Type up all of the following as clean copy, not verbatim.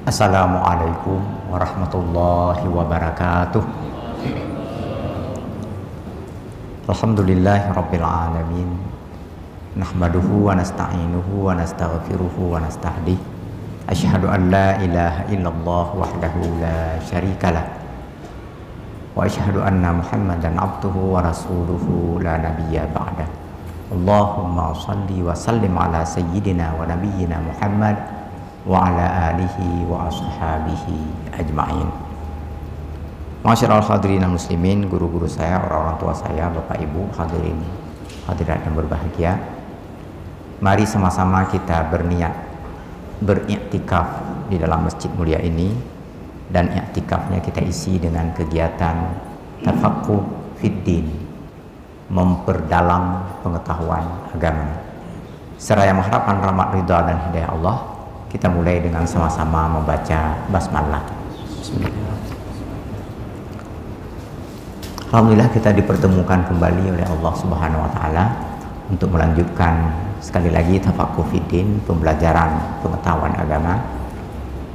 Assalamualaikum warahmatullahi wabarakatuh. Alhamdulillahi rabbil alamin. Nahmaduhu wa nasta'inuhu wa nastaghfiruhu wa nastahdihi. Asyhadu an la ilaha illallah wahdahu la syarikalah. Wa asyhadu anna Muhammadan abduhu wa rasuluhu la nabiyya ba'dah. Allahumma shalli wa sallim ala sayyidina wa nabiyyina Muhammad wa ala alihi wa ashabihi ajma'in. Masyarul hadirin muslimin, guru-guru saya, orang-orang tua saya, Bapak Ibu, hadirin hadirat yang berbahagia. Mari sama-sama kita berniat beriktikaf di dalam masjid mulia ini, dan iktikafnya kita isi dengan kegiatan tafaqquh fiddin, memperdalam pengetahuan agama. Seraya mengharapkan rahmat ridha dan hidayah Allah, kita mulai dengan sama-sama membaca basmalah. Bismillahirrahmanirrahim. Alhamdulillah kita dipertemukan kembali oleh Allah Subhanahu wa taala untuk melanjutkan sekali lagi tafaqquh fiddin, pembelajaran pengetahuan agama,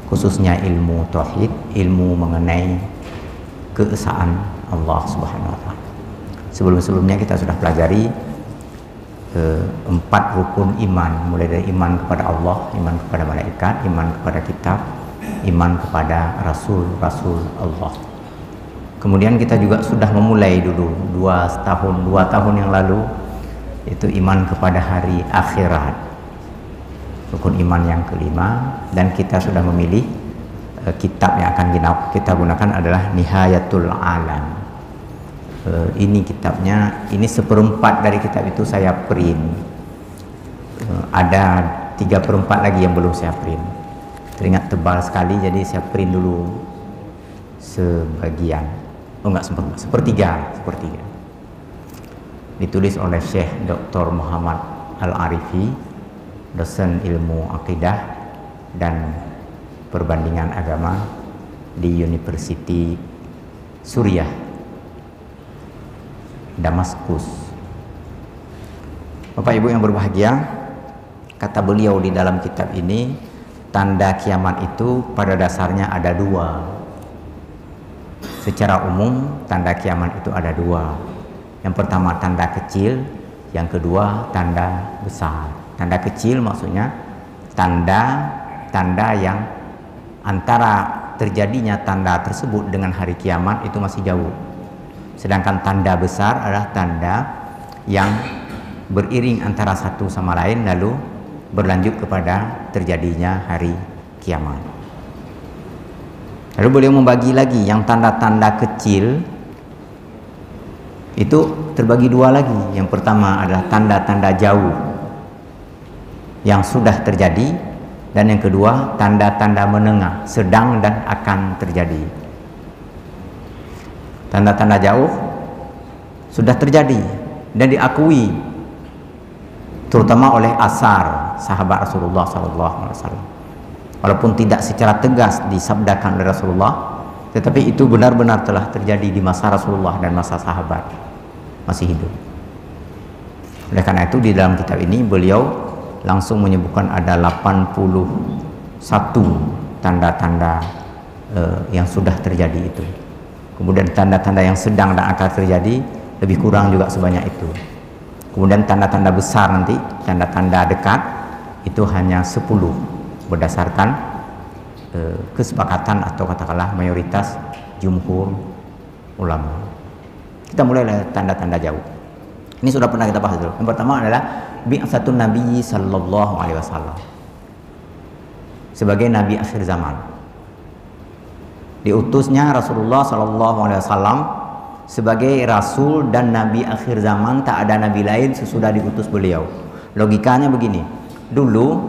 khususnya ilmu tauhid, ilmu mengenai keesaan Allah Subhanahu wa taala. Sebelum-sebelumnya kita sudah pelajari 4 rukun iman, mulai dari iman kepada Allah, iman kepada malaikat, iman kepada kitab, iman kepada rasul-rasul Allah. Kemudian kita juga sudah memulai dulu 2 tahun yang lalu, itu iman kepada hari akhirat, rukun iman yang kelima, dan kita sudah memilih kitab yang akan kita gunakan adalah Nihayatul Alam. Ini kitabnya, ini 1/4 dari kitab itu saya print. Ada 3/4 lagi yang belum saya print. Teringat tebal sekali, jadi saya print dulu sebagian. Oh enggak, sepertiga. Ditulis oleh Syekh Dr. Muhammad Al-Arifi, dosen ilmu akidah dan perbandingan agama di University Suriah, Damaskus. Bapak Ibu yang berbahagia, kata beliau di dalam kitab ini, tanda kiamat itu pada dasarnya ada 2. Secara umum tanda kiamat itu ada 2. Yang pertama tanda kecil, yang kedua tanda besar. Tanda kecil maksudnya tanda yang antara terjadinya tanda tersebut dengan hari kiamat itu masih jauh. Sedangkan tanda besar adalah tanda yang beriring antara satu sama lain lalu berlanjut kepada terjadinya hari kiamat. Lalu beliau membagi lagi yang tanda-tanda kecil itu terbagi 2 lagi. Yang pertama adalah tanda-tanda jauh yang sudah terjadi, dan yang kedua tanda-tanda menengah, sedang dan akan terjadi. Tanda-tanda jauh sudah terjadi dan diakui terutama oleh asar sahabat Rasulullah SAW. Walaupun tidak secara tegas disabdakan oleh Rasulullah, tetapi itu benar-benar telah terjadi di masa Rasulullah dan masa sahabat masih hidup. Oleh karena itu di dalam kitab ini beliau langsung menyebutkan ada 81 tanda-tanda yang sudah terjadi itu. Kemudian tanda-tanda yang sedang dan akan terjadi lebih kurang juga sebanyak itu. Kemudian tanda-tanda besar nanti, tanda-tanda dekat itu hanya 10 berdasarkan kesepakatan atau katakanlah mayoritas jumhur ulama. Kita mulai dari tanda-tanda jauh. Ini sudah pernah kita bahas dulu. Yang pertama adalah bi'atsatun Nabi sallallahu alaihi wasallam, sebagai nabi akhir zaman. Diutusnya Rasulullah sallallahu alaihi wasallam sebagai rasul dan nabi akhir zaman, tak ada nabi lain sesudah diutus beliau. Logikanya begini, dulu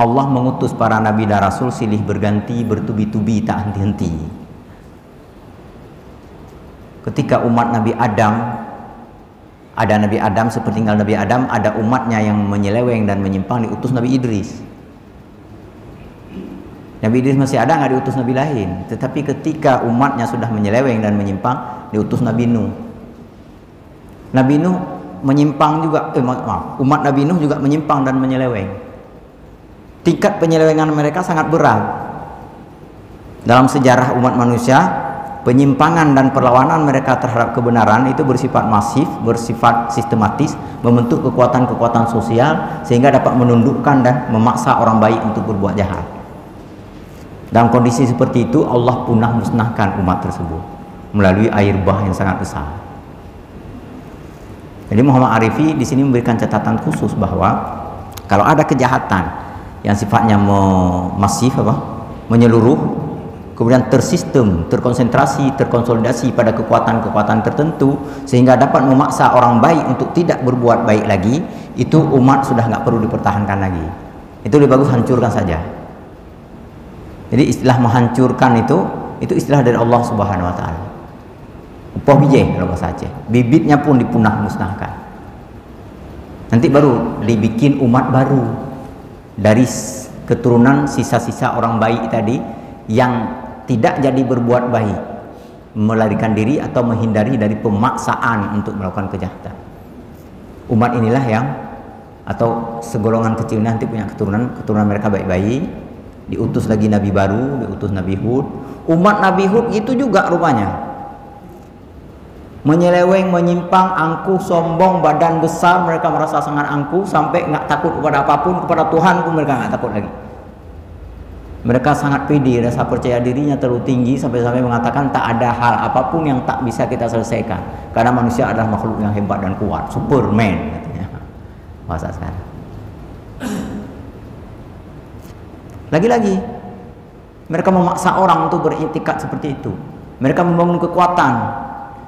Allah mengutus para nabi dan rasul silih berganti, bertubi-tubi, tak henti-henti. Ketika umat Nabi Adam, ada Nabi Adam, sepertinggal Nabi Adam, ada umatnya yang menyeleweng dan menyimpang, diutus Nabi Idris. Nabi Idris masih ada, nggak diutus Nabi lain. Tetapi ketika umatnya sudah menyeleweng dan menyimpang, diutus Nabi Nuh. Nabi Nuh menyimpang juga, umat Nabi Nuh juga menyimpang dan menyeleweng. tingkat penyelewengan mereka sangat berat. Dalam sejarah umat manusia, penyimpangan dan perlawanan mereka terhadap kebenaran itu bersifat masif, bersifat sistematis, membentuk kekuatan-kekuatan sosial sehingga dapat menundukkan dan memaksa orang baik untuk berbuat jahat. Dalam kondisi seperti itu, Allah punah musnahkan umat tersebut melalui air bah yang sangat besar. Jadi Muhammad Arifi di sini memberikan catatan khusus bahwa kalau ada kejahatan yang sifatnya masif, menyeluruh, kemudian tersistem, terkonsentrasi, terkonsolidasi pada kekuatan-kekuatan tertentu sehingga dapat memaksa orang baik untuk tidak berbuat baik lagi, itu umat sudah nggak perlu dipertahankan lagi. Itu lebih bagus hancurkan saja. Jadi istilah menghancurkan itu istilah dari Allah Subhanahu wa taala. Upah biji kalau bahasa Aceh. Bibitnya pun dipunah musnahkan. Nanti baru dibikin umat baru dari keturunan sisa-sisa orang baik tadi yang tidak jadi berbuat baik, melarikan diri atau menghindari dari pemaksaan untuk melakukan kejahatan. Umat inilah yang, atau segolongan kecil nanti punya keturunan mereka baik-baik, diutus lagi Nabi baru, diutus Nabi Hud. Umat Nabi Hud itu juga rupanya menyeleweng, menyimpang, angkuh, sombong, badan besar, mereka merasa sangat angkuh sampai nggak takut kepada apapun, kepada Tuhan pun mereka nggak takut lagi. Mereka sangat pede, rasa percaya dirinya terlalu tinggi sampai-sampai mengatakan tak ada hal apapun yang tak bisa kita selesaikan karena manusia adalah makhluk yang hebat dan kuat, Superman katanya bahasa sekarang. Lagi-lagi mereka memaksa orang untuk beriktikad seperti itu. Mereka membangun kekuatan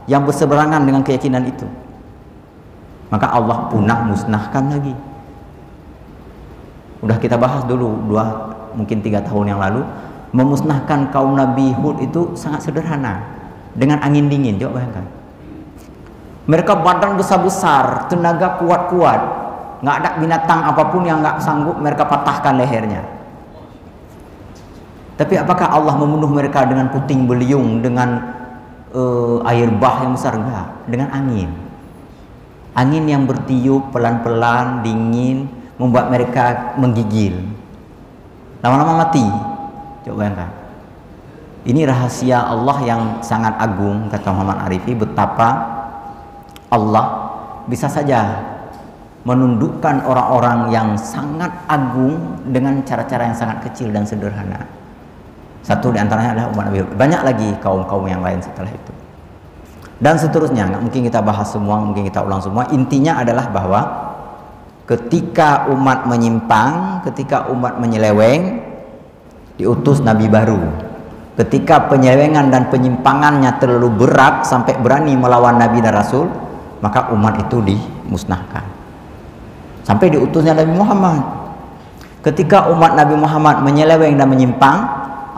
yang berseberangan dengan keyakinan itu. Maka Allah punah musnahkan lagi. Udah kita bahas dulu mungkin 3 tahun yang lalu, memusnahkan kaum Nabi Hud itu sangat sederhana dengan angin dingin. Coba bayangkan, mereka badan besar-besar, tenaga kuat-kuat, nggak ada binatang apapun yang nggak sanggup mereka patahkan lehernya. Tapi apakah Allah membunuh mereka dengan puting beliung, dengan air bah yang besar? Enggak, dengan angin yang bertiup pelan-pelan, dingin, membuat mereka menggigil. Lama-lama mati. Coba bayangkan. Ini rahasia Allah yang sangat agung, kata Muhammad Arifi, betapa Allah bisa saja menundukkan orang-orang yang sangat agung dengan cara-cara yang sangat kecil dan sederhana. Satu di antaranya adalah umat Nabi. Banyak lagi kaum-kaum yang lain setelah itu. Dan seterusnya, nggak mungkin kita bahas semua, mungkin kita ulang semua. Intinya adalah bahwa ketika umat menyimpang, ketika umat menyeleweng, diutus Nabi baru. Ketika penyelewengan dan penyimpangannya terlalu berat sampai berani melawan Nabi dan Rasul, maka umat itu dimusnahkan. Sampai diutusnya Nabi Muhammad. Ketika umat Nabi Muhammad menyeleweng dan menyimpang,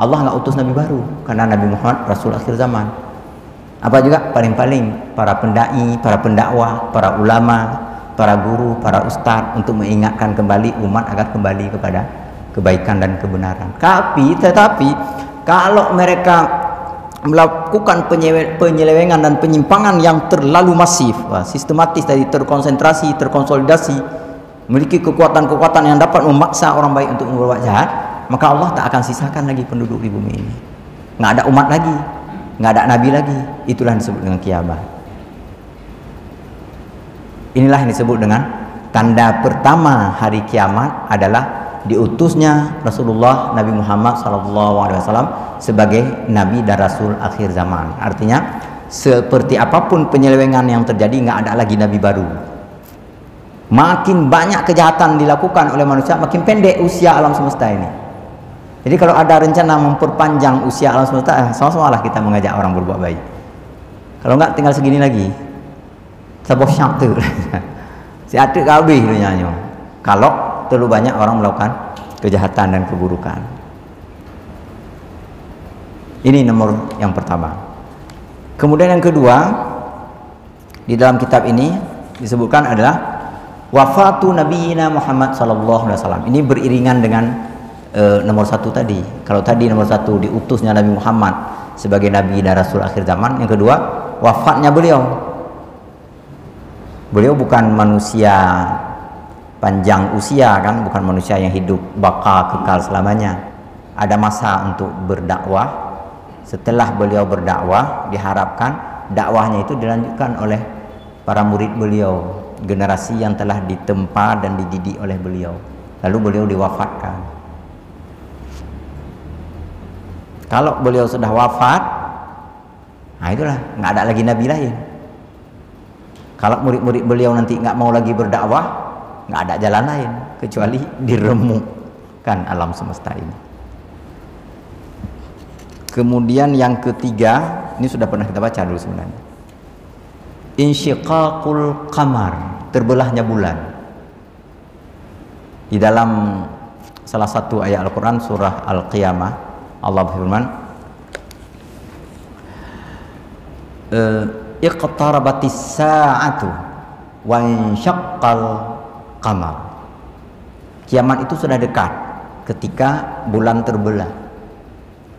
Allah nggak utus Nabi baru, karena Nabi Muhammad Rasul akhir zaman. Apa juga paling-paling para pendai, para pendakwah, para ulama, para guru, para ustadz untuk mengingatkan kembali umat agar kembali kepada kebaikan dan kebenaran. Tetapi kalau mereka melakukan penyelewengan dan penyimpangan yang terlalu masif, sistematis, tadi terkonsentrasi, terkonsolidasi, memiliki kekuatan-kekuatan yang dapat memaksa orang baik untuk berbuat jahat, maka Allah tak akan sisakan lagi penduduk di bumi ini. Nggak ada umat lagi, nggak ada nabi lagi. Itulah yang disebut dengan kiamat. Inilah yang disebut dengan tanda pertama hari kiamat adalah diutusnya Rasulullah Nabi Muhammad SAW sebagai nabi dan rasul akhir zaman. Artinya seperti apapun penyelewengan yang terjadi, nggak ada lagi nabi baru. Makin banyak kejahatan dilakukan oleh manusia, makin pendek usia alam semesta ini. Jadi kalau ada rencana memperpanjang usia alam semesta, sama-sama lah kita mengajak orang berbuat baik. Kalau enggak tinggal segini lagi, sabah syak tu, si adik kabih nyanyi. Kalau terlalu banyak orang melakukan kejahatan dan keburukan. Ini nomor yang pertama. Kemudian yang kedua, di dalam kitab ini disebutkan adalah wafatu Nabiyina Muhammad SAW. Ini beriringan dengan nomor 1 tadi. Kalau tadi nomor 1 diutusnya Nabi Muhammad sebagai nabi dan rasul akhir zaman, yang kedua wafatnya beliau. Beliau bukan manusia panjang usia kan, bukan manusia yang hidup baka kekal selamanya. Ada masa untuk berdakwah. Setelah beliau berdakwah, diharapkan dakwahnya itu dilanjutkan oleh para murid beliau, generasi yang telah ditempa dan dididik oleh beliau. Lalu beliau diwafatkan. Kalau beliau sudah wafat, nah itulah, nggak ada lagi nabi lain. Kalau murid-murid beliau nanti nggak mau lagi berdakwah, nggak ada jalan lain kecuali diremukkan alam semesta ini. Kemudian yang ketiga, ini sudah pernah kita baca dulu sebenarnya. Insyiqaqul qamar, terbelahnya bulan. Di dalam salah satu ayat Al-Quran surah Al-Qiyamah, Allah berfirman, iqtarabatis sa'atu wa insyaqqal qamar. Kiamat itu sudah dekat ketika bulan terbelah.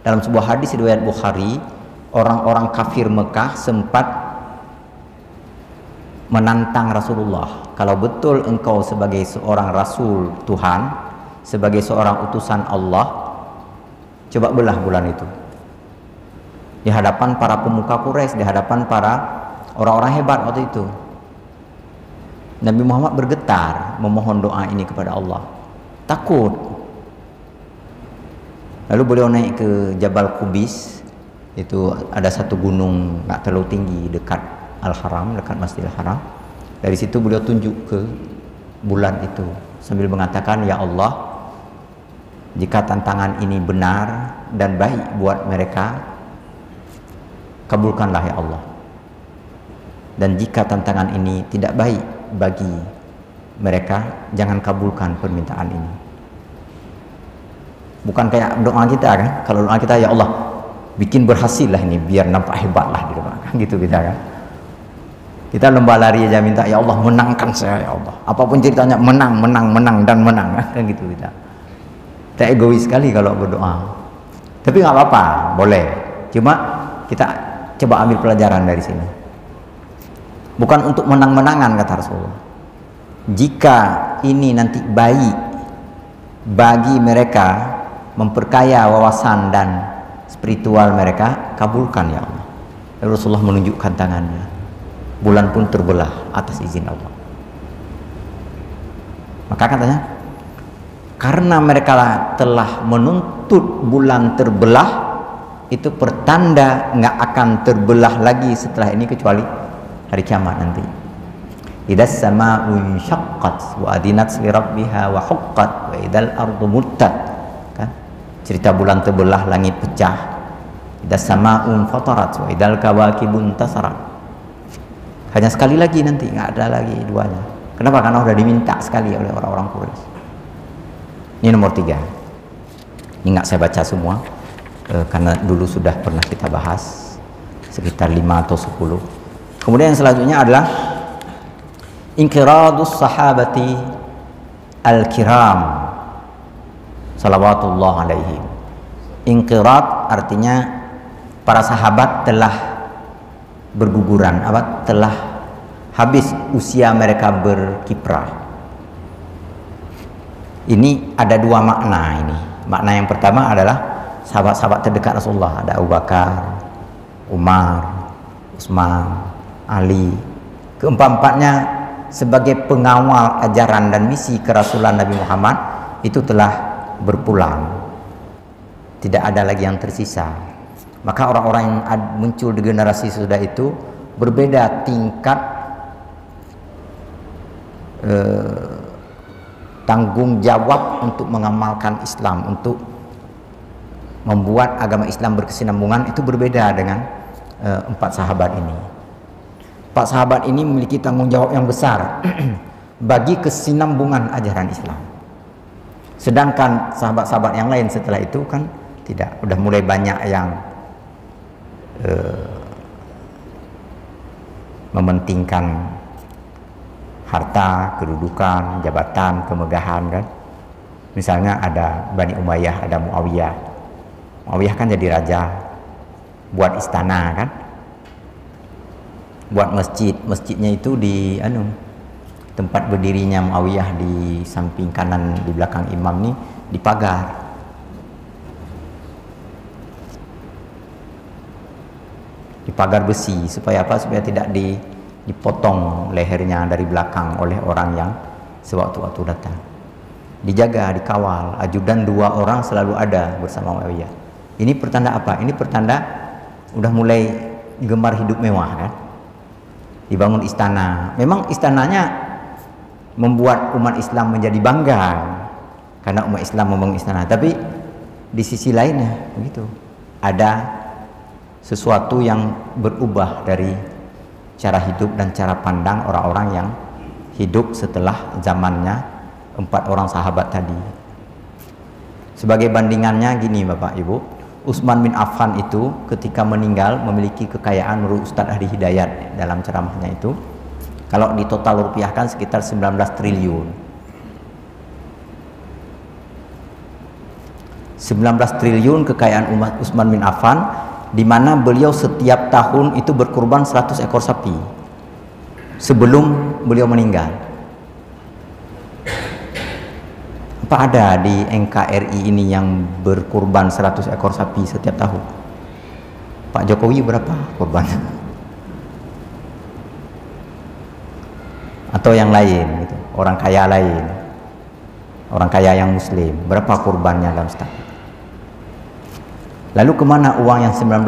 Dalam sebuah hadis riwayat Bukhari, orang-orang kafir Mekah sempat menantang Rasulullah, kalau betul engkau sebagai seorang rasul Tuhan, sebagai seorang utusan Allah, coba belah bulan itu. Di hadapan para pemuka Quraisy, di hadapan para orang-orang hebat waktu itu. Nabi Muhammad bergetar memohon doa ini kepada Allah. Takut. Lalu beliau naik ke Jabal Qubis. Itu ada satu gunung nggak terlalu tinggi dekat Al-Haram, dekat Masjidil Haram. Dari situ beliau tunjuk ke bulan itu sambil mengatakan, ya Allah, jika tantangan ini benar dan baik buat mereka, kabulkanlah ya Allah. Dan jika tantangan ini tidak baik bagi mereka, jangan kabulkan permintaan ini. Bukan kayak doa kita kan, kalau doa kita, ya Allah bikin berhasil lah ini biar nampak hebat lah di depan, kan gitu kita kan. Kita lomba lari aja minta, ya Allah menangkan saya ya Allah, apapun ceritanya menang dan menang kan gitu kita. Kita egois sekali kalau berdoa. Tapi nggak apa-apa, boleh. Cuma kita coba ambil pelajaran dari sini. Bukan untuk menang-menangan kata Rasulullah. Jika ini nanti baik bagi mereka, memperkaya wawasan dan spiritual mereka, kabulkan ya Allah. Lalu Rasulullah menunjukkan tangannya. Bulan pun terbelah atas izin Allah. Maka katanya, karena mereka telah menuntut bulan terbelah, itu pertanda nggak akan terbelah lagi setelah ini kecuali hari kiamat nanti. Idas sama'u insyaqqat wa adinat li rabbiha wa huqqat wa idal ardu muddat. Kan? Cerita bulan terbelah, langit pecah. Idas sama'u fatarat wa idal kawakibun tasarat. Hanya sekali lagi nanti, nggak ada lagi duanya. Kenapa? Karena sudah diminta sekali oleh orang-orang Quraisy. Ini nomor 3. Ini nggak saya baca semua, karena dulu sudah pernah kita bahas sekitar 5 atau 10. Kemudian yang selanjutnya adalah inqiradus sahabati al-kiram salawatullah alaihim. Inqirad artinya para sahabat telah berguguran, telah habis usia mereka berkiprah. Ini ada 2 makna ini. Makna yang pertama adalah sahabat-sahabat terdekat Rasulullah, ada Abu Bakar, Umar, Utsman, Ali. Keempat-empatnya sebagai pengawal ajaran dan misi kerasulan Nabi Muhammad itu telah berpulang. Tidak ada lagi yang tersisa. Maka orang-orang yang muncul di generasi sesudah itu berbeda tingkat tanggung jawab untuk mengamalkan Islam, untuk membuat agama Islam berkesinambungan, itu berbeda dengan 4 sahabat ini. 4 sahabat ini memiliki tanggung jawab yang besar bagi kesinambungan ajaran Islam. Sedangkan sahabat-sahabat yang lain setelah itu kan tidak, udah mulai banyak yang mementingkan harta, kedudukan, jabatan, kemegahan kan. Misalnya ada Bani Umayyah, ada Muawiyah. Muawiyah kan jadi raja, buat istana kan, buat masjid. Masjidnya itu Tempat berdirinya Muawiyah di samping kanan di belakang imam nih dipagar. Dipagar besi supaya apa? Supaya tidak dipotong lehernya dari belakang oleh orang yang sewaktu-waktu datang. Dijaga, dikawal. Ajudan 2 orang selalu ada bersama Muawiyah. Ini pertanda apa? Ini pertanda udah mulai gemar hidup mewah kan? Dibangun istana. Memang istananya membuat umat Islam menjadi bangga karena umat Islam membangun istana. Tapi di sisi lainnya begitu, ada sesuatu yang berubah dari cara hidup dan cara pandang orang-orang yang hidup setelah zamannya 4 orang sahabat tadi. Sebagai bandingannya gini Bapak Ibu, Utsman bin Affan itu ketika meninggal memiliki kekayaan menurut Ustadz Hadi Hidayat dalam ceramahnya itu, kalau di total rupiahkan sekitar 19 triliun. 19 triliun kekayaan umat Utsman bin Affan, di mana beliau setiap tahun itu berkurban 100 ekor sapi sebelum beliau meninggal. Apa ada di NKRI ini yang berkurban 100 ekor sapi setiap tahun? Pak Jokowi berapa kurbannya? Atau yang lain gitu, orang kaya lain, orang kaya yang muslim, berapa kurbannya dalam setahun? Lalu kemana uang yang 19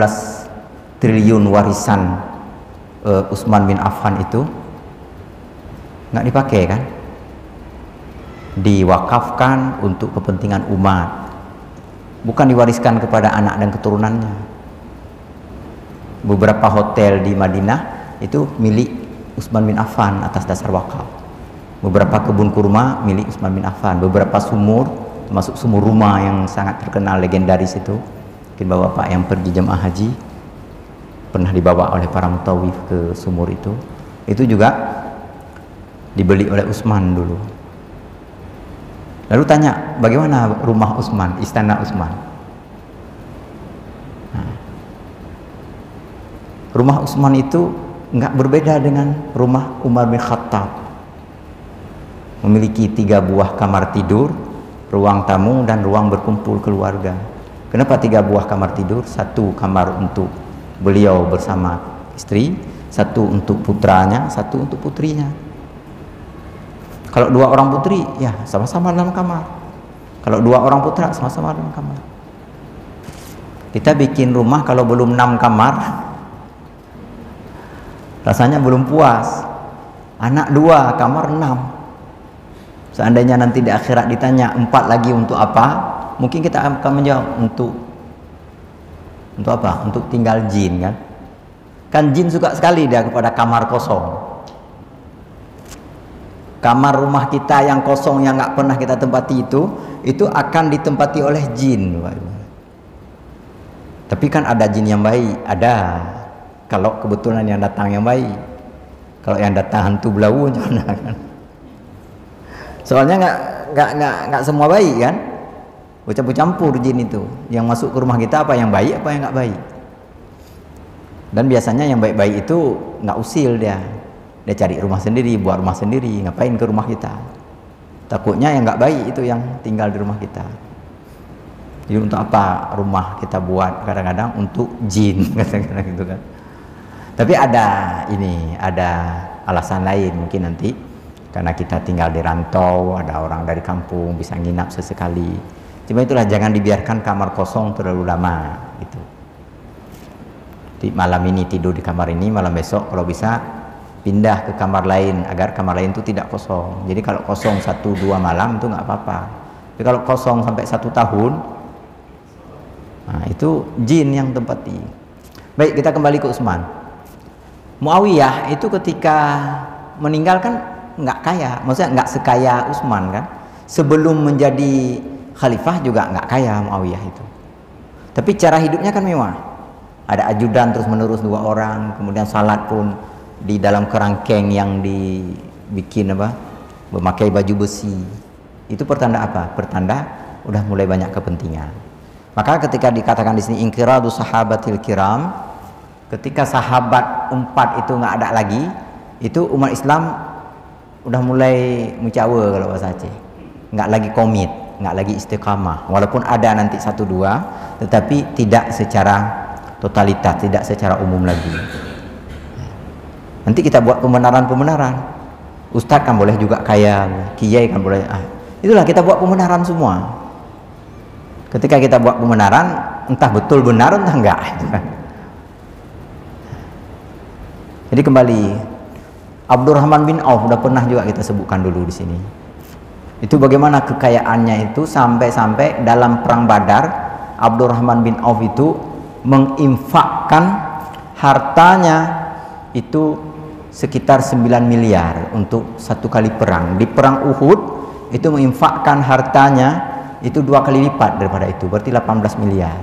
triliun warisan Utsman bin Affan itu? Nggak dipakai kan? Diwakafkan untuk kepentingan umat, bukan diwariskan kepada anak dan keturunannya. Beberapa hotel di Madinah itu milik Utsman bin Affan atas dasar wakaf. Beberapa kebun kurma milik Utsman bin Affan. Beberapa sumur, termasuk sumur rumah yang sangat terkenal legendaris itu, mungkin bapak yang pergi jemaah haji pernah dibawa oleh para mutawif ke sumur itu juga dibeli oleh Utsman dulu. Lalu tanya, bagaimana rumah Utsman, istana Utsman? Nah, rumah Utsman itu nggak berbeda dengan rumah Umar bin Khattab. Memiliki 3 buah kamar tidur, ruang tamu dan ruang berkumpul keluarga. Kenapa 3 buah kamar tidur? 1 kamar untuk beliau bersama istri, 1 untuk putranya, 1 untuk putrinya. Kalau 2 orang putri, ya sama-sama dalam kamar. Kalau 2 orang putra, sama-sama dalam kamar. Kita bikin rumah kalau belum 6 kamar, rasanya belum puas. Anak 2, kamar 6. Seandainya nanti di akhirat ditanya 4 lagi untuk apa, mungkin kita akan menjawab untuk apa? Untuk tinggal jin kan? Kan jin suka sekali dia kepada kamar kosong. Kamar rumah kita yang kosong yang nggak pernah kita tempati itu akan ditempati oleh jin. Tapi kan ada jin yang baik, ada. Kalau kebetulan yang datang yang baik. Kalau yang datang hantu belawu gimana kan? Soalnya nggak semua baik kan? Bercampur-campur jin itu. Yang masuk ke rumah kita apa yang baik, apa yang nggak baik. Dan biasanya yang baik-baik itu nggak usil dia. Dia cari rumah sendiri, buat rumah sendiri, ngapain ke rumah kita? Takutnya yang nggak baik itu yang tinggal di rumah kita. Jadi untuk apa rumah kita buat? Kadang-kadang untuk jin, kadang-kadang gitu kan. Tapi ada alasan lain mungkin nanti, karena kita tinggal di rantau, ada orang dari kampung bisa nginap sesekali. Cuma itulah, jangan dibiarkan kamar kosong terlalu lama gitu. Di malam ini tidur di kamar ini, malam besok kalau bisa pindah ke kamar lain agar kamar lain itu tidak kosong. Jadi kalau kosong 1-2 malam itu nggak apa-apa. Tapi kalau kosong sampai 1 tahun, nah itu jin yang tempati. Baik, kita kembali ke Utsman. Muawiyah itu ketika meninggal kan nggak kaya, maksudnya nggak sekaya Utsman kan. Sebelum menjadi khalifah juga nggak kaya Muawiyah itu. Tapi cara hidupnya kan mewah. Ada ajudan terus menerus 2 orang, kemudian salat pun di dalam kerangkeng yang dibikin memakai baju besi. Itu pertanda apa? Pertanda udah mulai banyak kepentingan. Maka ketika dikatakan di sini inqiradu sahabatil kiram, ketika sahabat 4 itu nggak ada lagi, itu umat Islam udah mulai mencawa kalau bahasa Aceh. Nggak lagi komit, nggak lagi istiqamah. Walaupun ada nanti 1-2, tetapi tidak secara totalitas, tidak secara umum lagi. Nanti kita buat pembenaran-pembenaran. Ustadz kan boleh juga kaya, kiai kan boleh. Itulah kita buat pembenaran semua. Ketika kita buat pembenaran, entah betul benar entah enggak. Jadi kembali, Abdurrahman bin Auf udah pernah juga kita sebutkan dulu di sini. Itu bagaimana kekayaannya itu sampai-sampai dalam perang Badar, Abdurrahman bin Auf itu menginfakkan hartanya itu sekitar 9 miliar untuk 1 kali perang. Di perang Uhud itu menginfakkan hartanya itu 2 kali lipat daripada itu, berarti 18 miliar.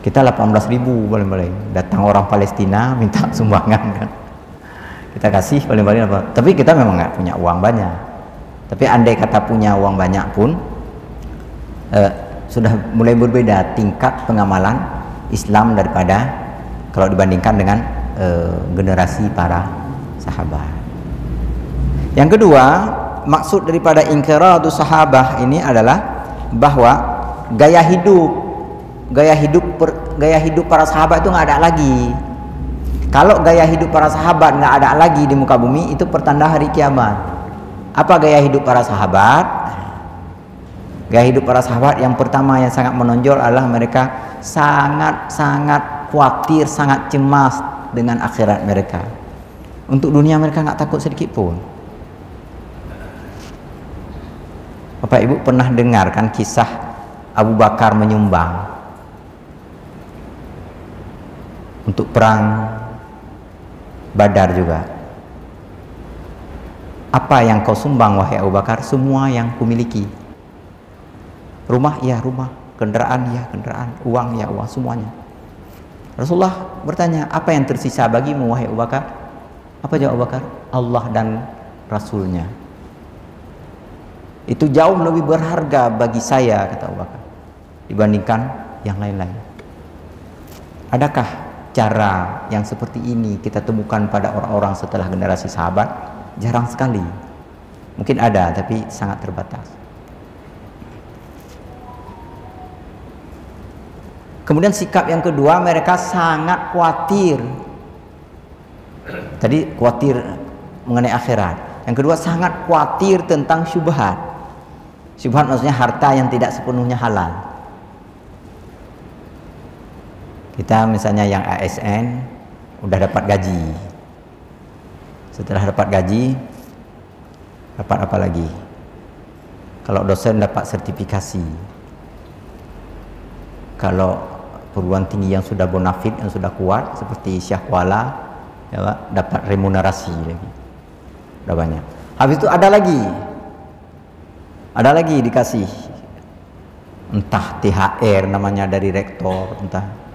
Kita 18.000 paling-paling. Datang orang Palestina minta sumbangan kan. Kita kasih paling-paling apa. Tapi kita memang nggak punya uang banyak. Tapi andai kata punya uang banyak pun sudah mulai berbeda tingkat pengamalan Islam daripada kalau dibandingkan dengan generasi para sahabat. Yang kedua, maksud daripada inqiradus sahabah ini adalah bahwa gaya hidup para sahabat itu nggak ada lagi. Kalau gaya hidup para sahabat nggak ada lagi di muka bumi, itu pertanda hari kiamat. Apa gaya hidup para sahabat? Gaya hidup para sahabat yang pertama yang sangat menonjol adalah mereka sangat khawatir, sangat cemas dengan akhirat mereka. Untuk dunia mereka nggak takut sedikit pun. Bapak Ibu pernah dengar kan kisah Abu Bakar menyumbang untuk perang Badar juga. Apa yang kau sumbang wahai Abu Bakar? Semua yang kumiliki. Rumah ya rumah, kendaraan ya kendaraan, uang ya uang, semuanya. Rasulullah bertanya, apa yang tersisa bagimu wahai Abu Bakar? Apa jawab Abu Bakar? Allah dan Rasulnya. Itu jauh lebih berharga bagi saya, kata Abu Bakar, dibandingkan yang lain-lain. Adakah cara yang seperti ini kita temukan pada orang-orang setelah generasi sahabat? Jarang sekali. Mungkin ada, tapi sangat terbatas. Kemudian sikap yang kedua, mereka sangat khawatir. Tadi khawatir mengenai akhirat. Yang kedua, sangat khawatir tentang syubhat. Syubhat maksudnya harta yang tidak sepenuhnya halal. Kita misalnya yang ASN udah dapat gaji. Setelah dapat gaji, dapat apa lagi? Kalau dosen dapat sertifikasi. Kalau perguruan tinggi yang sudah bonafit, yang sudah kuat seperti Syekh Kuala, ya, dapat remunerasi lagi. Udah banyak. Habis itu ada lagi dikasih. Entah THR namanya dari rektor, entah.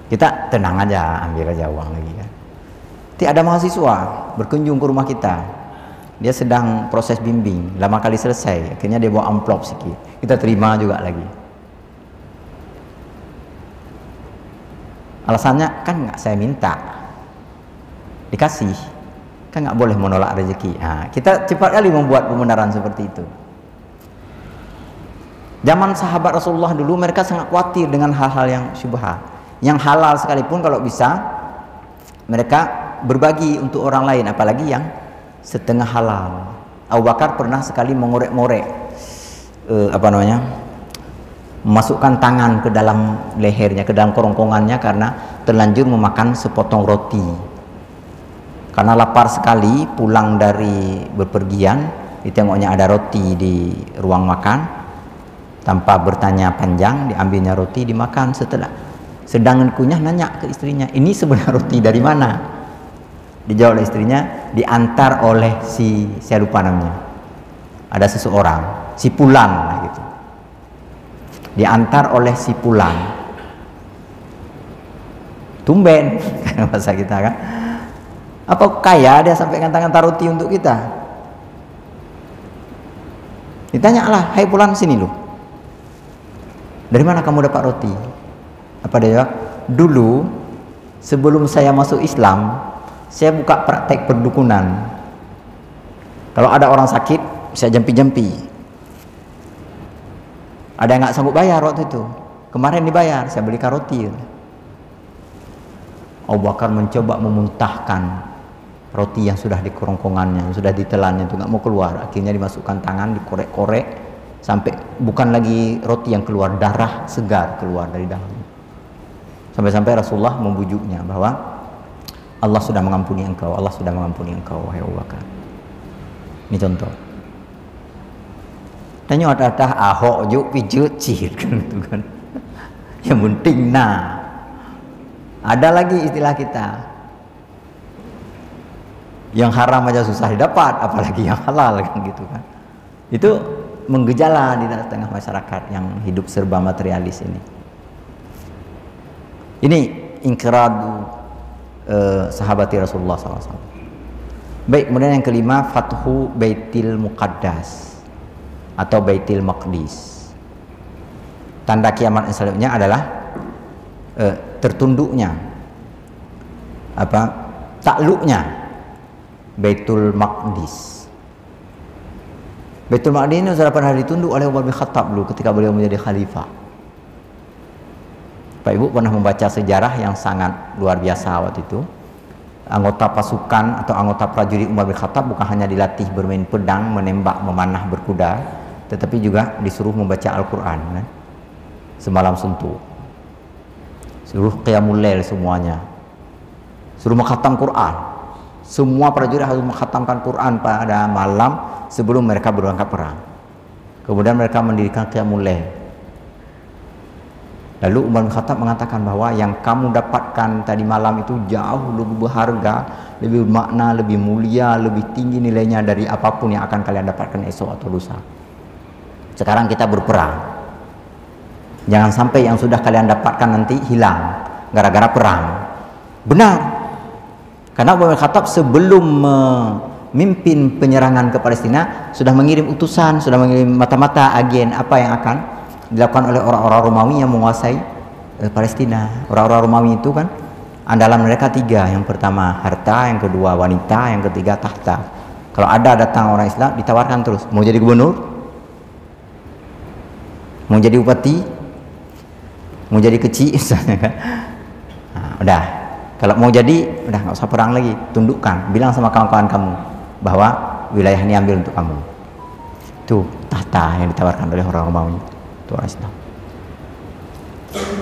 Kita tenang aja, ambil aja uang lagi kan. Nanti ada mahasiswa berkunjung ke rumah kita, dia sedang proses bimbing, lama kali selesai, akhirnya dia bawa amplop sedikit, kita terima juga lagi. Alasannya kan nggak saya minta, dikasih, kan nggak boleh menolak rezeki. Nah, kita cepat kali membuat pembenaran seperti itu. Zaman sahabat Rasulullah dulu mereka sangat khawatir dengan hal-hal yang syubhat. Yang halal sekalipun kalau bisa mereka berbagi untuk orang lain, apalagi yang setengah halal. Abu Bakar pernah sekali mengorek-ngorek memasukkan tangan ke dalam lehernya, ke dalam kerongkongannya karena terlanjur memakan sepotong roti. Karena lapar sekali, pulang dari bepergian, ditengoknya ada roti di ruang makan, tanpa bertanya panjang diambilnya roti dimakan. Sedang kunyah nanya ke istrinya, ini sebenarnya roti dari mana? Dijawab oleh istrinya, diantar oleh saya lupa namanya. Ada seseorang, si Pulan gitu. Diantar oleh si Pulan. Tumben, bahasa kita kan. Apa kaya dia sampai ngantar-ngantar roti untuk kita? Ditanya lah, hai Pulan sini lu. Dari mana kamu dapat roti? Apa dia jawab? Dulu sebelum saya masuk Islam, Saya buka praktek perdukunan. Kalau ada orang sakit, saya jampi-jampi. Ada yang nggak sanggup bayar waktu itu. Kemarin dibayar, saya belikan roti. Abu Bakar mencoba memuntahkan roti yang sudah di kerongkongannya, yang sudah ditelannya itu nggak mau keluar. Akhirnya dimasukkan tangan, dikorek-korek sampai bukan lagi roti yang keluar, darah segar keluar dari dalam. Sampai-sampai Rasulullah membujuknya bahwa Allah sudah mengampuni engkau, Allah sudah mengampuni engkau, wahai Abu Bakar. Ini contoh. Tanya ada ahok juk pijut cil kan. Yang penting nah. Ada lagi istilah kita. Yang haram aja susah didapat, apalagi yang halal kan gitu kan. Itu menggejala di tengah masyarakat yang hidup serba materialis ini. Ini inqiradu sahabati Rasulullah SAW. Baik, kemudian yang kelima, Fathu Baitil Muqaddas atau Baitil Maqdis. Tanda kiamat yang selanjutnya adalah tertunduknya takluknya Baitul Maqdis. Baitul Maqdis ini sudah pernah ditunduk oleh Umar bin Khattab dulu ketika beliau menjadi khalifah. Pak Ibu pernah membaca sejarah yang sangat luar biasa waktu itu. Anggota pasukan atau anggota prajurit Umar bin Khattab bukan hanya dilatih bermain pedang, menembak, memanah, berkuda, tetapi juga disuruh membaca Al-Quran kan? Semalam suntuk. Suruh qiyamul lail semuanya. Suruh mengkhatam Quran. Semua prajurit harus mengkhatamkan Quran pada malam sebelum mereka berangkat perang. Kemudian mereka mendirikan qiyamul lail. Lalu Umar bin Khattab mengatakan bahwa yang kamu dapatkan tadi malam itu jauh lebih berharga, lebih bermakna, lebih mulia, lebih tinggi nilainya dari apapun yang akan kalian dapatkan esok atau lusa. Sekarang kita berperang. Jangan sampai yang sudah kalian dapatkan nanti hilang gara-gara perang. Benar. Karena Umar bin Khattab sebelum memimpin penyerangan ke Palestina sudah mengirim utusan, sudah mengirim mata-mata agen apa yang akan dilakukan oleh orang-orang Romawi yang menguasai Palestina. Orang-orang Romawi itu kan andalan mereka tiga. Yang pertama harta, yang kedua wanita, yang ketiga tahta. Kalau ada datang orang Islam ditawarkan terus, mau jadi gubernur, mau jadi bupati, mau jadi kecil misalnya kan. Nah, udah. Kalau mau jadi udah nggak usah perang lagi, tundukkan, bilang sama kawan-kawan kamu bahwa wilayah ini ambil untuk kamu. Itu tahta yang ditawarkan oleh orang Romawi. Orang Islam.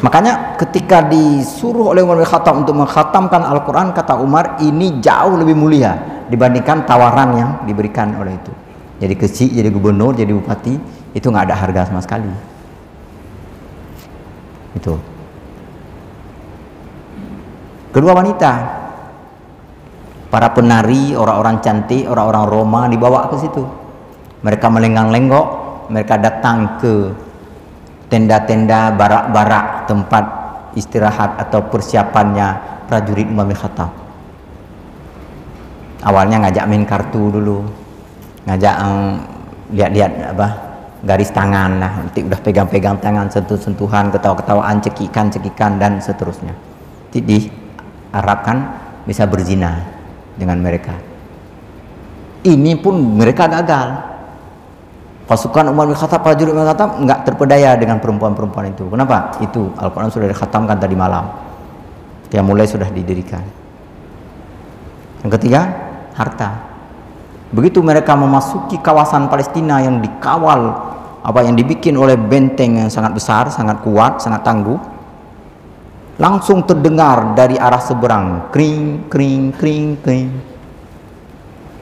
Makanya ketika disuruh oleh Umar bin Khattab untuk mengkhatamkan Al-Quran, kata Umar, ini jauh lebih mulia dibandingkan tawaran yang diberikan oleh itu. Jadi kecil, jadi gubernur, jadi bupati, itu nggak ada harga sama sekali. Itu. Kedua wanita, para penari, orang-orang cantik, orang-orang Roma dibawa ke situ. Mereka melenggang-lenggok, mereka datang ke tenda-tenda, barak-barak tempat istirahat atau persiapannya prajurit Umar bin Khattab. Awalnya ngajak main kartu dulu, ngajak lihat-lihat garis tangan lah, nanti udah pegang-pegang tangan, sentuh-sentuhan, ketawa-ketawaan, cekikan-cekikan dan seterusnya. Diharapkan bisa berzina dengan mereka. Ini pun mereka gagal. Pasukan Umar bin Khattab, prajurit Umar bin Khattab nggak terpedaya dengan perempuan-perempuan itu. Kenapa? Itu Al-Quran sudah dikhatamkan tadi malam. Yang mulai sudah didirikan. Yang ketiga, harta. Begitu mereka memasuki kawasan Palestina yang dikawal, yang dibikin oleh benteng yang sangat besar, sangat kuat, sangat tangguh, langsung terdengar dari arah seberang, kring, kring, kring, kring.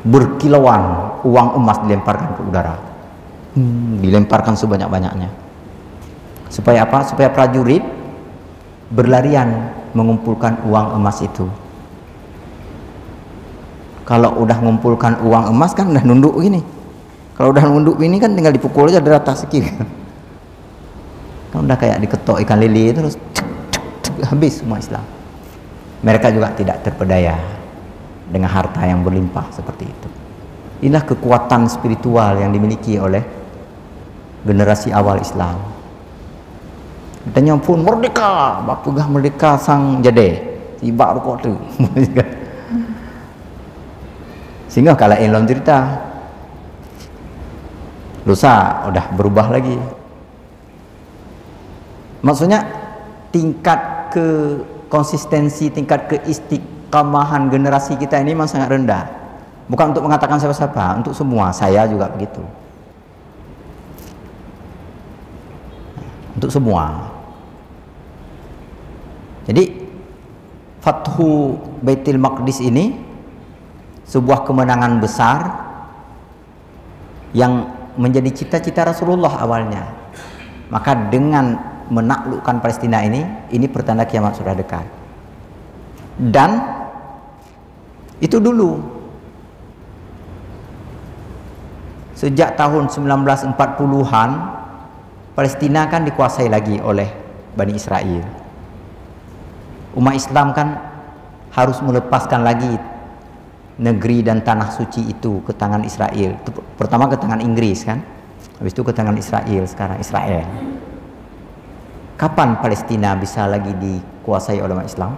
Berkilauan uang emas dilemparkan ke udara. Dilemparkan sebanyak-banyaknya. Supaya apa? Supaya prajurit berlarian mengumpulkan uang emas itu. Kalau udah mengumpulkan uang emas kan udah nunduk gini. Kalau udah nunduk ini kan tinggal dipukul aja dari atas kiri. Kan udah kayak diketok ikan lele terus habis semua Islam. Mereka juga tidak terpedaya dengan harta yang berlimpah seperti itu. Inilah kekuatan spiritual yang dimiliki oleh generasi awal Islam. Katanya pun merdeka, bapugah merdeka sang jade, tiba rukuk tu. Sehingga kalau dalam cerita dosa udah berubah lagi. Maksudnya tingkat konsistensi, tingkat keistiqamahan generasi kita ini memang sangat rendah. Bukan untuk mengatakan siapa-siapa, untuk semua, saya juga begitu. Untuk semua. Jadi Fathu Baitul Maqdis ini sebuah kemenangan besar yang menjadi cita-cita Rasulullah awalnya. Maka dengan menaklukkan Palestina ini pertanda kiamat sudah dekat. Dan itu dulu, sejak tahun 1940-an Palestina kan dikuasai lagi oleh Bani Israel. Umat Islam kan harus melepaskan lagi negeri dan tanah suci itu ke tangan Israel. Pertama ke tangan Inggris kan, habis itu ke tangan Israel, sekarang Israel. Kapan Palestina bisa lagi dikuasai oleh umat Islam?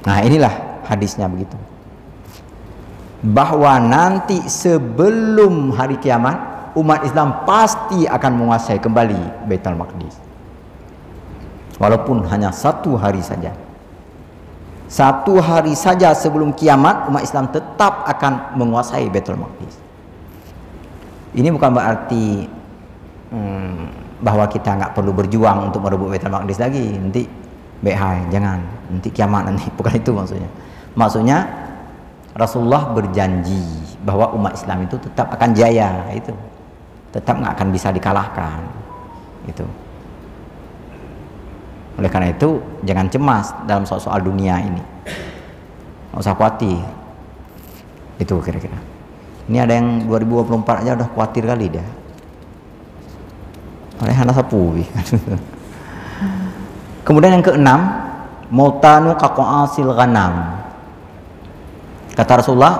Nah, inilah hadisnya begitu. Bahwa nanti sebelum hari kiamat umat Islam pasti akan menguasai kembali Baitul Maqdis. Walaupun hanya 1 hari saja. 1 hari saja sebelum kiamat umat Islam tetap akan menguasai Baitul Maqdis. Ini bukan berarti bahwa kita nggak perlu berjuang untuk merebut Baitul Maqdis lagi. Nanti jangan, nanti kiamat nanti. Bukan itu maksudnya. Maksudnya Rasulullah berjanji bahwa umat Islam itu tetap akan jaya, itu tetap nggak akan bisa dikalahkan, itu. Oleh karena itu jangan cemas dalam soal dunia ini, nggak usah khawatir. Itu kira-kira. Ini ada yang 2024 aja udah khawatir kali dia. Oleh hana sapu. Kemudian yang keenam, mautanu kaqa'asil ghanam. Kata Rasulullah,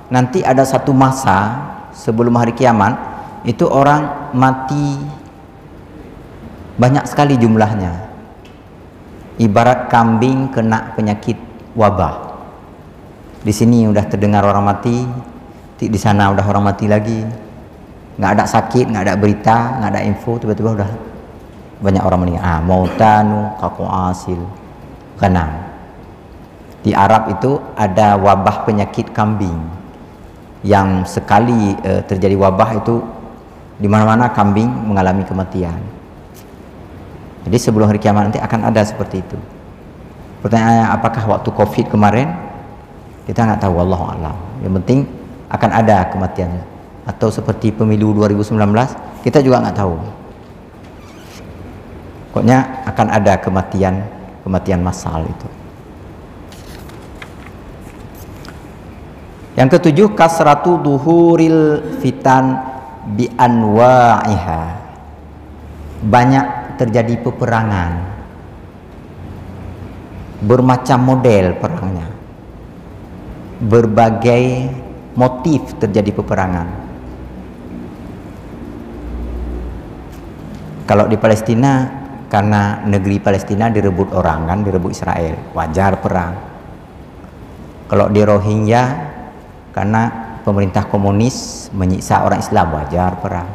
nanti ada satu masa sebelum hari kiamat itu orang mati banyak sekali jumlahnya. Ibarat kambing kena penyakit wabah. Di sini udah terdengar orang mati, di sana udah orang mati lagi. Nggak ada sakit, nggak ada berita, nggak ada info, tiba-tiba udah banyak orang meninggal. Mautanu kaqa'asil ghanam. Di Arab itu ada wabah penyakit kambing yang sekali terjadi wabah itu di mana-mana kambing mengalami kematian. Jadi sebelum hari kiamat nanti akan ada seperti itu. Pertanyaannya, apakah waktu Covid kemarin? Kita nggak tahu, wallahu a'lam. Yang penting akan ada kematiannya. Atau seperti pemilu 2019, kita juga nggak tahu. Pokoknya akan ada kematian massal itu. Yang ketujuh, kasratu duhuril fitan bi anwa'iha. Banyak terjadi peperangan, bermacam model perangnya, berbagai motif terjadi peperangan. Kalau di Palestina, karena negeri Palestina direbut orang kan, direbut Israel, wajar perang. Kalau di Rohingya, karena pemerintah komunis menyiksa orang Islam, wajar perang.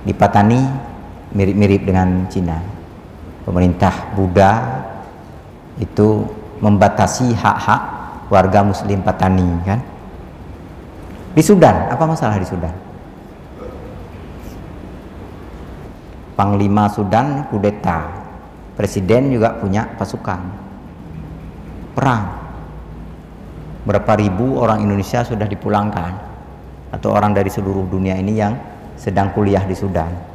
Di Patani mirip-mirip dengan Cina, pemerintah Buddha itu membatasi hak-hak warga Muslim Patani kan. Di Sudan, apa masalah di Sudan? Panglima Sudan kudeta, presiden juga punya pasukan, perang. Berapa ribu orang Indonesia sudah dipulangkan, atau orang dari seluruh dunia ini yang sedang kuliah di Sudan.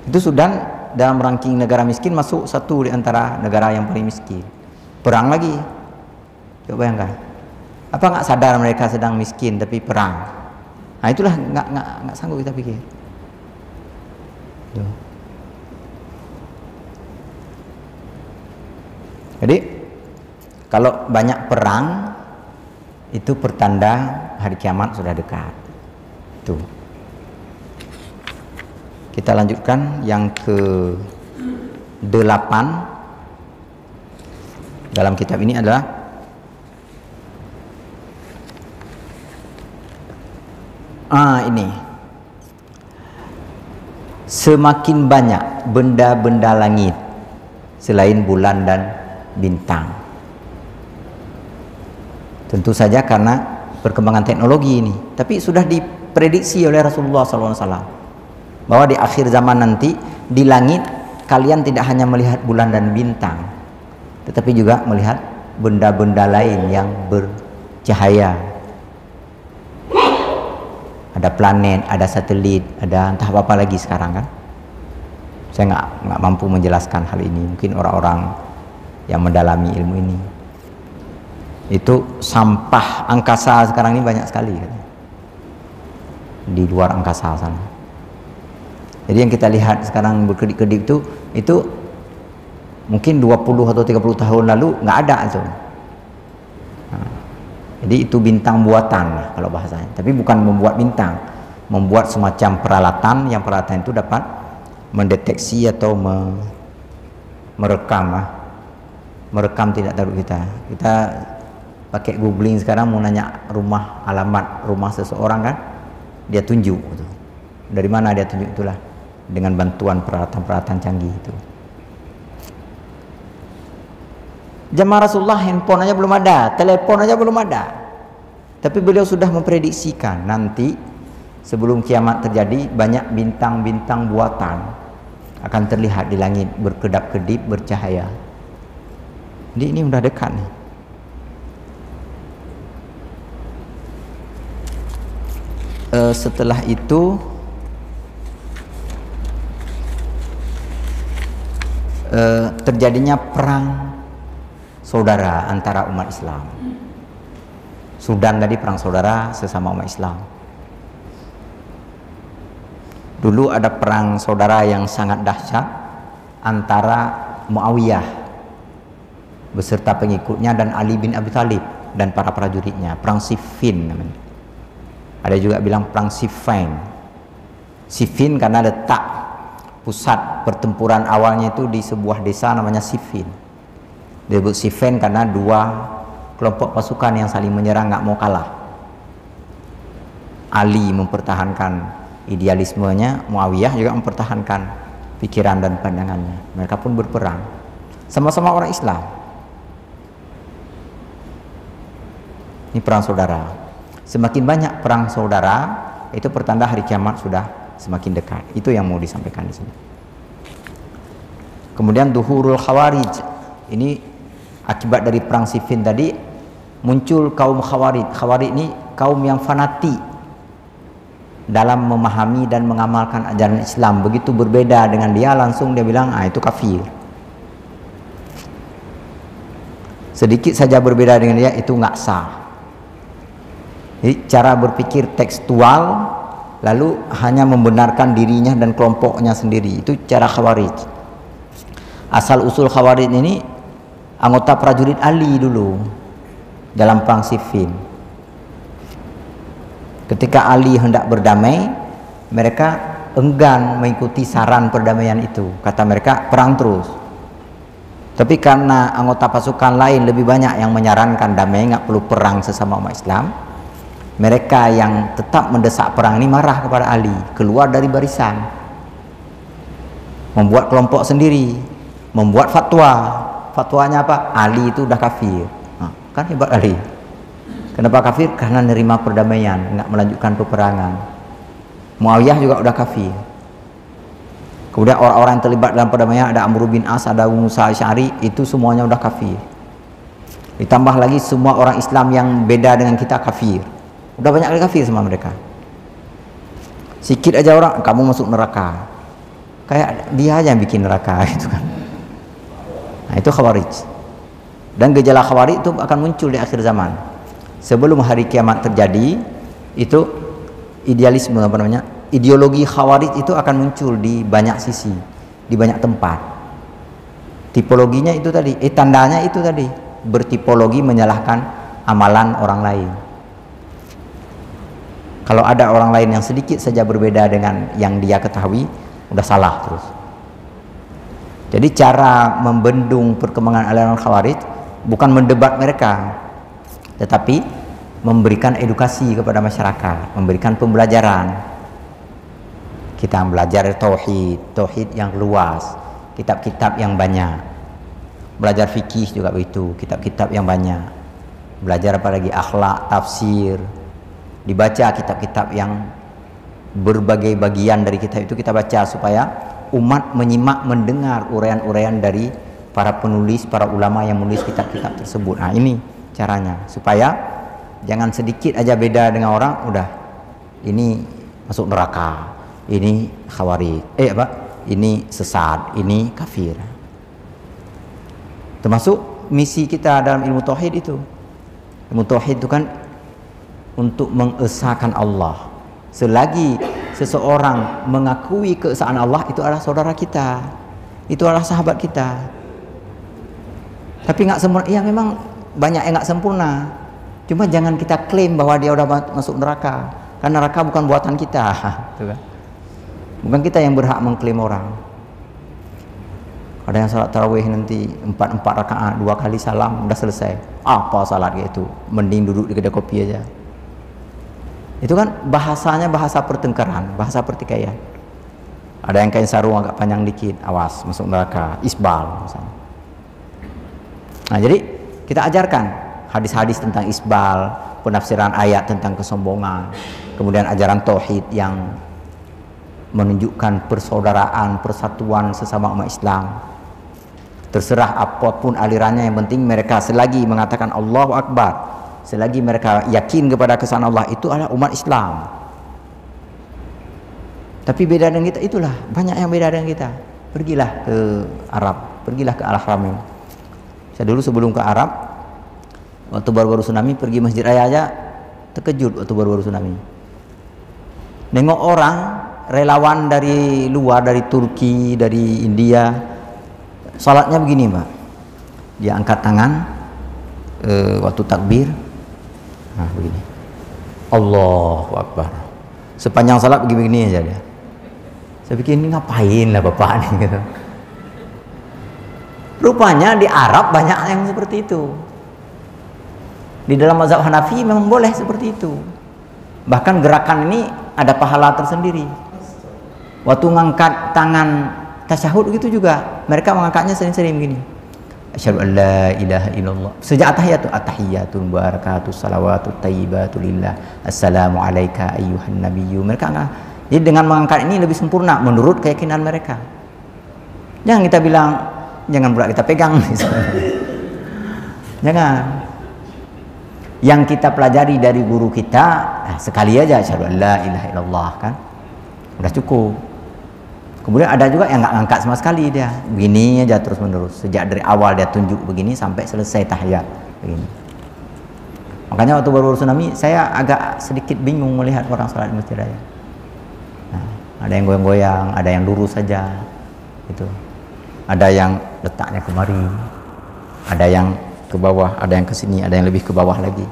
Itu Sudan dalam ranking negara miskin masuk 1 di antara negara yang paling miskin. Perang lagi, coba bayangkan. Apa nggak sadar mereka sedang miskin tapi perang? Nah itulah nggak sanggup kita pikir. Tuh. Jadi kalau banyak perang itu pertanda hari kiamat sudah dekat. Tuh. Kita lanjutkan yang ke-8 dalam kitab ini adalah Ini semakin banyak benda-benda langit selain bulan dan bintang. Tentu saja karena perkembangan teknologi ini, tapi sudah diprediksi oleh Rasulullah SAW bahwa di akhir zaman nanti di langit kalian tidak hanya melihat bulan dan bintang, tetapi juga melihat benda-benda lain yang bercahaya. Ada planet, ada satelit, ada entah apa lagi sekarang kan. Saya nggak mampu menjelaskan hal ini. Mungkin orang-orang yang mendalami ilmu ini. Itu sampah angkasa sekarang ini banyak sekali kan? Di luar angkasa sana. Jadi yang kita lihat sekarang berkedip-kedip itu mungkin 20 atau 30 tahun lalu nggak ada itu. Jadi itu bintang buatan lah kalau bahasanya. Tapi bukan membuat bintang, membuat semacam peralatan yang peralatan itu dapat mendeteksi atau merekam lah. Merekam tidak tahu kita pakai googling sekarang mau nanya alamat rumah seseorang kan, dia tunjuk gitu. Dari mana dia tunjuk itulah dengan bantuan peralatan-peralatan canggih itu. Zaman Rasulullah handphone aja belum ada, telepon aja belum ada. Tapi beliau sudah memprediksikan nanti sebelum kiamat terjadi banyak bintang-bintang buatan akan terlihat di langit berkedap-kedip bercahaya. Jadi ini udah dekat nih. Setelah itu terjadinya perang saudara antara umat Islam. Sudan tadi perang saudara sesama umat Islam. Dulu ada perang saudara yang sangat dahsyat antara Muawiyah beserta pengikutnya dan Ali bin Abi Thalib dan para prajuritnya. Perang Siffin namanya. Ada juga bilang perang Siffin. Siffin karena letak pusat pertempuran awalnya itu di sebuah desa namanya Siffin. Disebut Siffin karena dua kelompok pasukan yang saling menyerang nggak mau kalah. Ali mempertahankan idealismenya, Muawiyah juga mempertahankan pikiran dan pandangannya. Mereka pun berperang. Sama-sama orang Islam. Ini perang saudara. Semakin banyak perang saudara, itu pertanda hari kiamat sudah semakin dekat. Itu yang mau disampaikan di sini. Kemudian Duhurul Khawarij. Ini akibat dari perang Siffin tadi muncul kaum Khawarij. Khawarij ini kaum yang fanatik dalam memahami dan mengamalkan ajaran Islam. Begitu berbeda dengan dia, langsung dia bilang itu kafir. Sedikit saja berbeda dengan dia itu nggak sah. Jadi cara berpikir tekstual lalu hanya membenarkan dirinya dan kelompoknya sendiri, itu cara Khawarij. Asal usul Khawarij ini anggota prajurit Ali dulu dalam perang Siffin. Ketika Ali hendak berdamai, mereka enggan mengikuti saran perdamaian itu. Kata mereka perang terus. Tapi karena anggota pasukan lain lebih banyak yang menyarankan damai, nggak perlu perang sesama umat Islam, mereka yang tetap mendesak perang ini marah kepada Ali, keluar dari barisan, membuat kelompok sendiri, membuat fatwa. Fatwanya apa? Ali itu udah kafir. Kan hebat Ali. Kenapa kafir? Karena nerima perdamaian, nggak melanjutkan peperangan. Muawiyah juga udah kafir. Kemudian orang-orang yang terlibat dalam perdamaian ada Amr bin As, ada Abu Musa Asy'ari, itu semuanya udah kafir. Ditambah lagi semua orang Islam yang beda dengan kita kafir. Udah banyak kali kafir sama mereka. Sikit aja orang, kamu masuk neraka. Kayak dia aja yang bikin neraka itu kan. Nah, itu Khawarij. Dan gejala Khawarij itu akan muncul di akhir zaman. Sebelum hari kiamat terjadi, itu idealisme apa namanya? Ideologi Khawarij itu akan muncul di banyak sisi, di banyak tempat. Tipologinya itu tadi, tandanya itu tadi, bertipologi menyalahkan amalan orang lain. Kalau ada orang lain yang sedikit saja berbeda dengan yang dia ketahui, udah salah terus. Jadi cara membendung perkembangan aliran Khawarij bukan mendebat mereka, tetapi memberikan edukasi kepada masyarakat, memberikan pembelajaran. Kita belajar tauhid yang luas, kitab-kitab yang banyak. Belajar fikih juga begitu, kitab-kitab yang banyak. Belajar apalagi akhlak, tafsir. Dibaca kitab-kitab yang berbagai bagian dari kitab itu kita baca supaya umat menyimak, mendengar uraian-uraian dari para penulis, para ulama yang menulis kitab-kitab tersebut. Nah, ini caranya supaya jangan sedikit aja beda dengan orang, udah ini masuk neraka, ini khawarij, ini sesat, ini kafir. Termasuk misi kita dalam ilmu tauhid itu. Ilmu tauhid itu kan untuk mengesahkan Allah. Selagi seseorang mengakui keesaan Allah, itu adalah saudara kita, itu adalah sahabat kita. Tapi nggak sempurna, ya memang banyak yang nggak sempurna. Cuma jangan kita klaim bahwa dia udah masuk neraka, karena neraka bukan buatan kita. Bukan kita yang berhak mengklaim orang. Ada yang salat tarawih nanti 4 rakaat, 2 kali salam, udah selesai. Apa salat gitu? Mending duduk di kedai kopi aja. Itu kan bahasanya bahasa pertengkaran, bahasa pertikaian. Ada yang kain sarung agak panjang dikit, awas masuk neraka, isbal misalnya. Nah, jadi kita ajarkan hadis-hadis tentang isbal, penafsiran ayat tentang kesombongan, kemudian ajaran tauhid yang menunjukkan persaudaraan, persatuan sesama umat Islam. Terserah apapun alirannya, yang penting mereka selagi mengatakan Allahu Akbar, selagi mereka yakin kepada kesan Allah, itu adalah umat Islam. Tapi beda dengan kita, itulah banyak yang beda dengan kita. Pergilah ke Arab, pergilah ke Al-Haram. Saya dulu sebelum ke Arab, waktu baru-baru tsunami, pergi Masjid Raya aja terkejut waktu baru-baru tsunami. Nengok orang relawan dari luar, dari Turki, dari India, salatnya begini, Pak. Dia angkat tangan waktu takbir. Nah, begini. Allahu Akbar. Sepanjang salat begini-begini aja dia. Saya pikir ini ngapain lah Bapak nih gitu. Rupanya di Arab banyak yang seperti itu. Di dalam mazhab Hanafi memang boleh seperti itu. Bahkan gerakan ini ada pahala tersendiri. Waktu ngangkat tangan tasyahud gitu juga, mereka mengangkatnya sering-sering begini. Asyhadu an la ilaha illallah. Sejak at-tahiyyatu barakatuh salawatu thayyibatu lillah. Assalamu alayka ayyuhan nabiyyu. Mereka enggak. Jadi dengan mengangkat ini lebih sempurna menurut keyakinan mereka. Jangan kita bilang, jangan pula kita pegang. Jangan. Yang kita pelajari dari guru kita, sekali aja asyhadu an la ilaha illallah, kan udah cukup. Kemudian ada juga yang nggak ngangkat sama sekali, dia begini aja terus menerus, sejak dari awal dia tunjuk begini sampai selesai tahiyat begini. Makanya waktu baru tsunami saya agak sedikit bingung melihat orang salat di Masjid Raya. Nah, ada yang goyang-goyang, ada yang lurus saja itu, ada yang letaknya kemari, ada yang ke bawah, ada yang ke sini, ada yang lebih ke bawah lagi.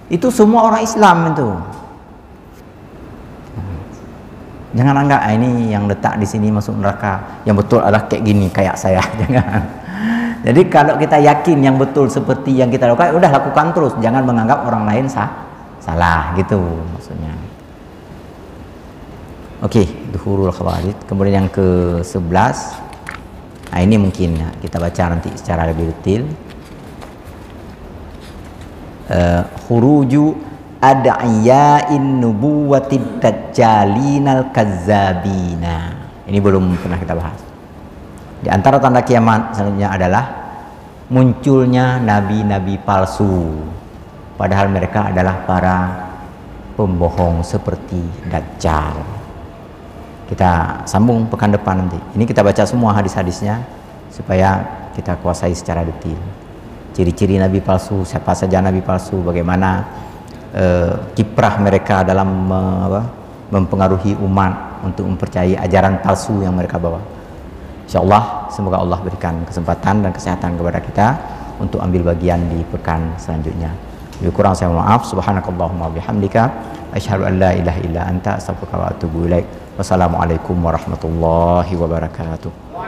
Itu semua orang Islam itu. Jangan anggap ini yang letak di sini masuk neraka, yang betul adalah kayak gini, kayak saya. Jangan. Jadi kalau kita yakin yang betul seperti yang kita lakukan, udah lakukan terus. Jangan menganggap orang lain salah gitu maksudnya. Oke, Duhurul Khawarij. Kemudian yang ke-11. Nah, ini mungkin ya, kita baca nanti secara lebih detail. Khuruju ad'iya'in nubuwatid dajjalinal kazzabina. Ini belum pernah kita bahas. Di antara tanda kiamat selanjutnya adalah munculnya nabi-nabi palsu, padahal mereka adalah para pembohong seperti Dajjal. Kita sambung pekan depan nanti. Ini kita baca semua hadis-hadisnya supaya kita kuasai secara detail. Ciri-ciri nabi palsu, siapa saja nabi palsu, bagaimana kiprah mereka dalam mempengaruhi umat untuk mempercayai ajaran palsu yang mereka bawa. InsyaAllah semoga Allah berikan kesempatan dan kesehatan kepada kita untuk ambil bagian di pekan selanjutnya. Lebih kurang saya mohon maaf. Subhanakallahumma bihamdika asyhadu an la ilaha illa anta astaghfiruka wa atubu ilaik. Wassalamualaikum warahmatullahi wabarakatuh.